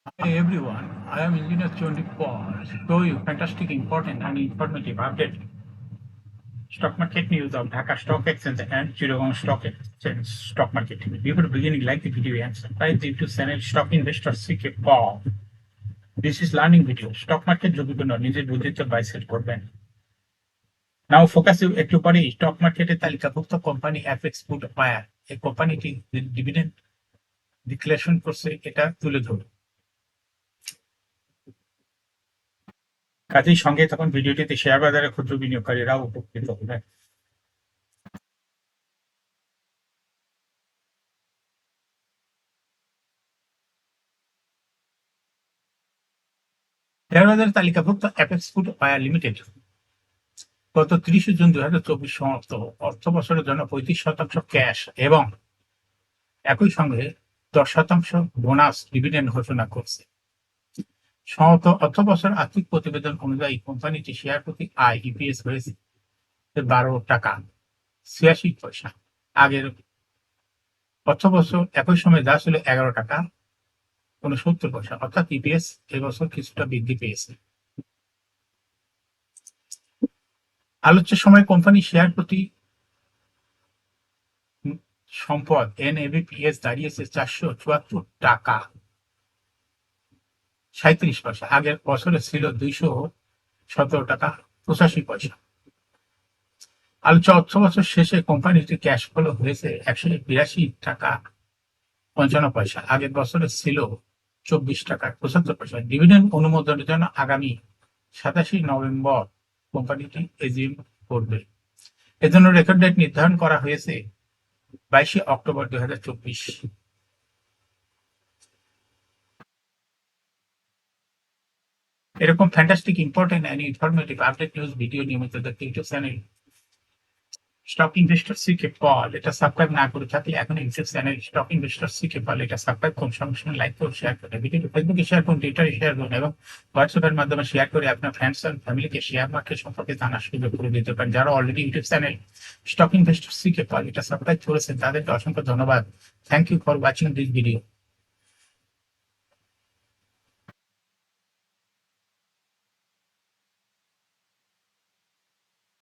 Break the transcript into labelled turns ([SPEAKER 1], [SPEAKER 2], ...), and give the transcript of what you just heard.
[SPEAKER 1] Hi everyone, I am Engineer Chondi Paul. Show you fantastic, important and informative update. Stock market news of Dhaka Stock Exchange and Chittagong Stock Exchange stock market. Before beginning, like the video and subscribe the YouTube channel Stock Investor CK Paul. This is learning video. Stock market ঝুঁকিপূর্ণ নিজের বুদ্ধিতে by set করবেন। নাও focus একটু পরে stock মার্কেটে তালিকাভুক্ত company apex food fire এই কোম্পানিটি ডিভিডেন্ড ডিক্লারেশন করছে, এটা তুলে ধরবে। কাজেই সঙ্গে তখন ভিডিওটিতে শেয়ার বাজারে ক্ষুদ্র বিনিয়োগকারীরাও উপকৃত হবেন। শেয়ার বাজারে তালিকাভুক্ত অ্যাপেক্স ফুড ফায়ার লিমিটেড গত 30 জুন 2024 সমাপ্ত অর্থ বছরের জন্য 35% ক্যাশ এবং একই সঙ্গে 10% বোনাস ডিভিডেন্ড ঘোষণা করছে। সমাপ্ত অর্থ বছর আর্থিক প্রতিবেদন অনুযায়ী কোম্পানিটি শেয়ার প্রতি আয় ইপিএস হয়েছে 12 টাকা 86 পয়সা। আগের অর্থ বছর একই সময় যা ছিল 11 টাকা 69 পয়সা, অর্থাৎ ইপিএস এবছর কিছুটা বৃদ্ধি পেয়েছে। আলোচ্য সময় কোম্পানি শেয়ার প্রতি সম্পদ এনএবিপিএস দাঁড়িয়েছে 474 টাকা 37 পয়সা। আগের বছরে ছিল 217 টাকা 85 পয়সা। আলোচ্য অর্থ বছর শেষে কোম্পানিটির ক্যাশ ফ্লো হয়েছে 182 টাকা 55 পয়সা। আগের বছরে ছিল 24 টাকা 75 পয়সা। ডিভিডেন্ড অনুমোদনের জন্য আগামী 27 নভেম্বর কোম্পানিটি এজিএম করবে। এজন্য রেকর্ড ডেট নির্ধারণ করা হয়েছে 22 অক্টোবর 2024। এরকম fantastic, important and informative update news video নিয়মিত দেখতে YouTube channel stock investor CK Paul এটা সাবস্ক্রাইব না করে থাকলে এখন YouTube channel stock investor CK Paul এটা সাবস্ক্রাইব করুন, সঙ্গে সঙ্গে লাইক করুন, শেয়ার করুন, ভিডিওটি ফেসবুকে শেয়ার করুন, টুইটারে শেয়ার করুন এবং হোয়াটসঅ্যাপের মাধ্যমে শেয়ার করে আপনার ফ্রেন্ডস এন্ড ফ্যামিলিকে শেয়ার মার্কেট সম্পর্কে জানার সুযোগ করে দিতে পারেন। যারা already YouTube channel stock investor CK Paul এটা সাবস্ক্রাইব করেছেন তাদেরকে অসংখ্য ধন্যবাদ। Thank you for watching this video.